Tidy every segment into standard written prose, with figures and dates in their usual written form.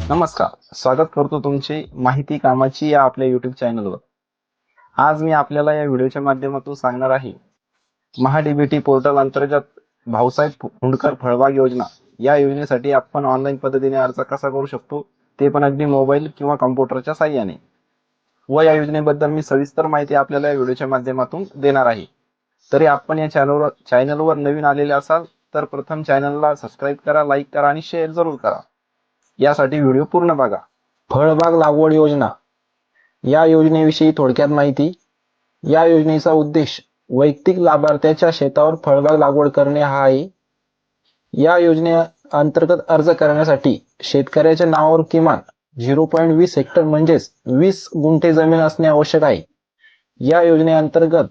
नमस्कार. स्वागत करतो तुमचे माहिती कामाची या आपल्या YouTube चॅनलवर. आज मी आपल्याला या व्हिडिओच्या माध्यमातून सांगणार आहे, महा-डी-बी-टी पोर्टल अंतर्गत भाऊसाहेब फुंडकर फळबाग योजना या योजनेसाठी आपण ऑनलाईन पद्धतीने अर्ज कसा करू शकतो, ते पण अगदी मोबाईल किंवा कॉम्प्युटरच्या साहाय्याने. व या योजनेबद्दल मी सविस्तर माहिती आपल्याला या व्हिडिओच्या माध्यमातून देणार आहे. तरी आपण या चॅनलवर नवीन आलेले असाल तर प्रथम चॅनलला सबस्क्राईब करा, लाईक करा आणि शेअर जरूर करा. यासाठी व्हिडिओ पूर्ण बघा. फळबाग लागवड योजना या योजनेविषयी थोडक्यात माहिती. या योजनेचा उद्देश वैयक्तिक लाभार्थ्याच्या शेतावर फळबाग लागवड करणे हा आहे. या योजनेअंतर्गत अर्ज करण्यासाठी शेतकऱ्याच्या नावावर किमान 0.20 हेक्टर म्हणजेच 20 गुंठे जमीन असणे आवश्यक आहे. या योजनेअंतर्गत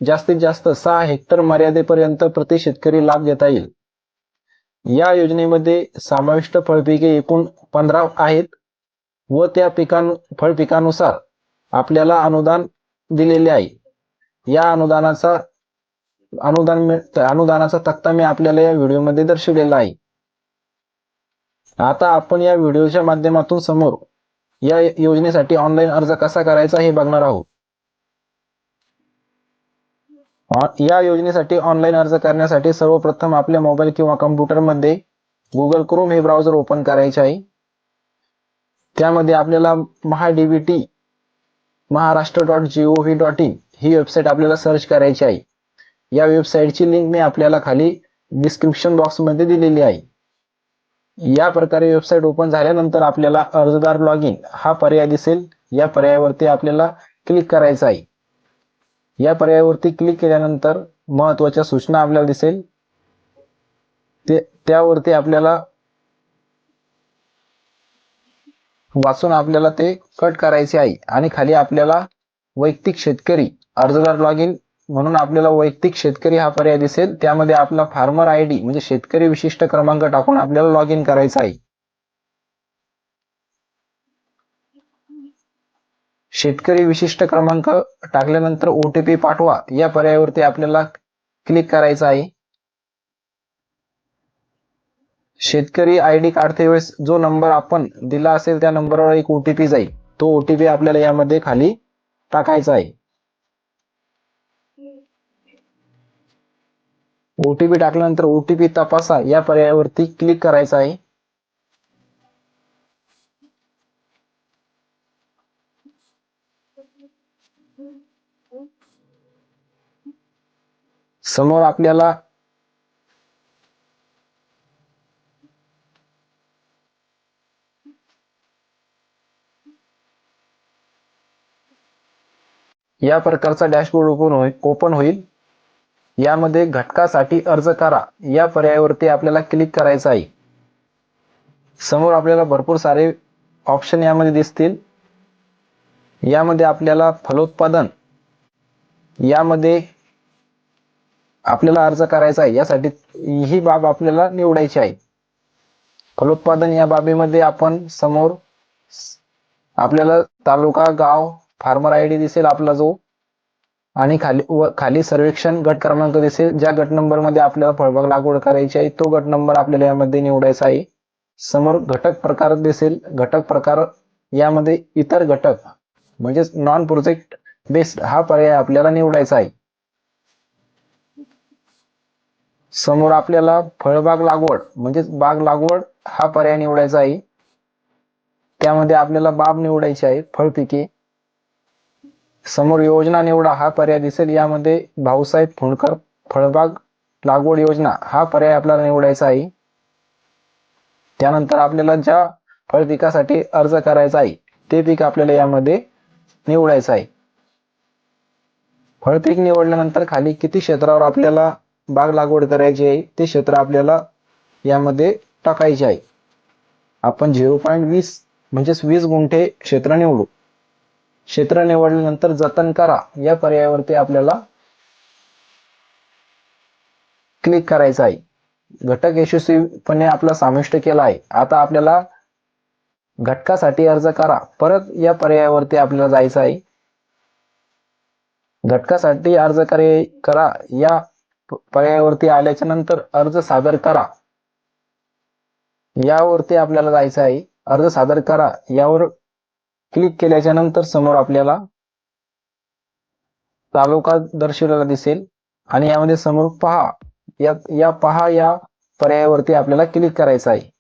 जास्तीत जास्त 6 हेक्टर मर्यादेपर्यंत प्रति शेतकरी लाभ घेता येईल. या योजनेमध्ये समाविष्ट फळपिके एकूण 15 आहेत व त्या फळपिकानुसार आपल्याला अनुदान दिलेले आहे. या अनुदानाचा तक्ता मी आपल्याला या व्हिडिओमध्ये दर्शवलेला आहे. आता आपण या व्हिडिओच्या माध्यमातून समोर या योजनेसाठी ऑनलाईन अर्ज कसा करायचा हे बघणार आहोत. या योजनेसाठी ऑनलाईन अर्ज करण्यासाठी सर्वप्रथम आपल्या मोबाईल किंवा कॉम्प्युटरमध्ये गुगल क्रोम हे ब्राउझर ओपन करायचे आहे. त्यामध्ये आपल्याला महा-डी-बी-टी महाराष्ट्र.gov.in ही वेबसाईट आपल्याला सर्च करायची आहे. या वेबसाईटची लिंक मी आपल्याला खाली डिस्क्रिप्शन बॉक्समध्ये दिलेली आहे. या प्रकारे वेबसाईट ओपन झाल्यानंतर आपल्याला अर्जदार लॉग इन हा पर्याय दिसेल. या पर्यायावरती आपल्याला क्लिक करायचं आहे. या पर्यायावरती क्लिक केल्यानंतर महत्त्वाच्या सूचना आपल्याला दिसेल. त्यावरती आपल्याला वाचून आपल्याला ते कट करायचे आहे आणि खाली आपल्याला वैयक्तिक शेतकरी अर्जदार लॉग इन म्हणून आपल्याला वैयक्तिक शेतकरी हा पर्याय दिसेल. त्यामध्ये आपला फार्मर आयडी म्हणजे शेतकरी विशिष्ट क्रमांक टाकून आपल्याला लॉग इन करायचा आहे. शेतकरी विशिष्ट क्रमांक टाकल्यानंतर OTP पाठवा या पर्यायावरती आपल्याला क्लिक करायचं आहे. शेतकरी आयडी काढते वेळेस जो नंबर आपण दिला असेल त्या नंबरवर एक OTP जाईल. तो OTP आपल्याला यामध्ये खाली टाकायचा आहे. OTP टाकल्यानंतर OTP तपासा या पर्यायावरती क्लिक करायचं आहे. समोर आपल्याला या प्रकारचा डॅशबोर्ड ओपन होईल. यामध्ये घटकासाठी अर्ज करा या पर्यायावरती आपल्याला क्लिक करायचं आहे. समोर आपल्याला भरपूर सारे ऑप्शन यामध्ये दिसतील. यामध्ये आपल्याला फलोत्पादन यामध्ये आपल्याला अर्ज करायचा आहे. यासाठी ही बाब आपल्याला निवडायची आहे. फलोत्पादन या बाबीमध्ये आपण समोर आपल्याला तालुका, गाव, फार्मर आयडी दिसेल आपला जो, आणि खाली सर्वेक्षण गट क्रमांक दिसेल. ज्या गट नंबर मध्ये आपल्याला फळबाग लागवड करायची आहे तो गट नंबर आपल्याला यामध्ये निवडायचा आहे. समोर घटक प्रकार दिसेल. घटक प्रकार यामध्ये इतर घटक म्हणजेच नॉन प्रोजेक्ट बेस्ड हा पर्याय आपल्याला निवडायचा आहे. समोर आपल्याला फळबाग लागवड म्हणजेच बाग लागवड हा पर्याय निवडायचा आहे. त्यामध्ये आपल्याला बाब निवडायची आहे, फळपिके. समोर योजना निवडा हा पर्याय दिसेल. यामध्ये भाऊसाहेब फुंडकर फळबाग लागवड योजना हा पर्याय आपल्याला निवडायचा आहे. त्यानंतर आपल्याला ज्या फळपिकासाठी अर्ज करायचा आहे ते पीक आपल्याला यामध्ये निवडायचं आहे. फळपीक निवडल्यानंतर खाली किती क्षेत्रावर आपल्याला बाग लागवड करायची आहे ते क्षेत्र आपल्याला यामध्ये टाकायचे आहे. आपण 0.20 म्हणजेच 20 गुंठे क्षेत्र निवडू. क्षेत्र निवडल्यानंतर जतन करा या पर्यायावरती आपल्याला क्लिक करायचं आहे. घटक यशस्वीपणे आपला समाविष्ट केला आहे. आता आपल्याला घटकासाठी अर्ज करा परत या पर्यायावरती आपल्याला जायचं आहे. घटकासाठी अर्ज करा या पर्यायावरती आल्याच्या नंतर अर्ज सादर करा यावरती आपल्याला जायचं आहे. अर्ज सादर करा यावर क्लिक केल्याच्या नंतर समोर आपल्याला तालुका दर्शवलेला दिसेल आणि यामध्ये समोर पहा या पहा या पर्यायावरती आपल्याला क्लिक करायचं आहे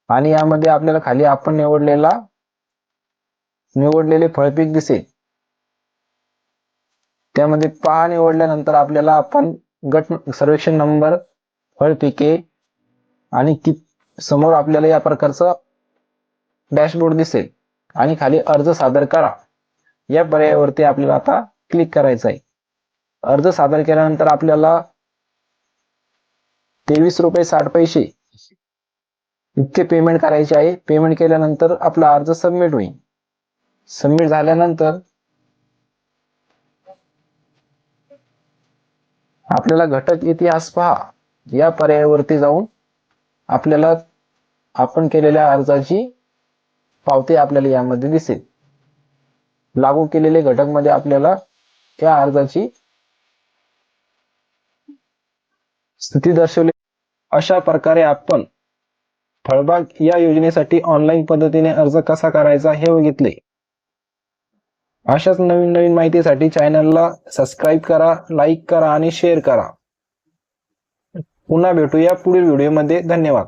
आणि यामध्ये आपल्याला खाली आपण निवडलेले फळपीक दिसेल. त्यामध्ये पहा निवडल्यानंतर आपल्याला आपण गट सर्वेक्षण नंबर, फळपिके आणि समोर आपल्याला या प्रकारचा डॅशबोर्ड दिसेल आणि खाली अर्ज सादर करा या पर्यायावरती आपल्याला आता क्लिक करायचं आहे. अर्ज सादर केल्यानंतर आपल्याला 23 रुपये 60 पैसे इतके पेमेंट करायचे आहे. पेमेंट केल्यानंतर आपला अर्ज सबमिट होईल. सबमिट झाल्यानंतर आपल्याला घटक इतिहास पहा या पर्यायावरती जाऊन आपल्याला आपण केलेल्या अर्जाची पावती आपल्याला यामध्ये दिसेल. लागू केलेले घटक मध्ये आपल्याला या अर्जाची स्थिती दर्शवली. अशा प्रकारे आपण फळबाग या योजनेसाठी ऑनलाईन पद्धतीने अर्ज कसा करायचा हे बघितले. अशाच नवीन माहितीसाठी चॅनलला सबस्क्राईब करा, लाईक करा आणि शेअर करा. पुन्हा भेटूया पुढील व्हिडिओमध्ये. धन्यवाद.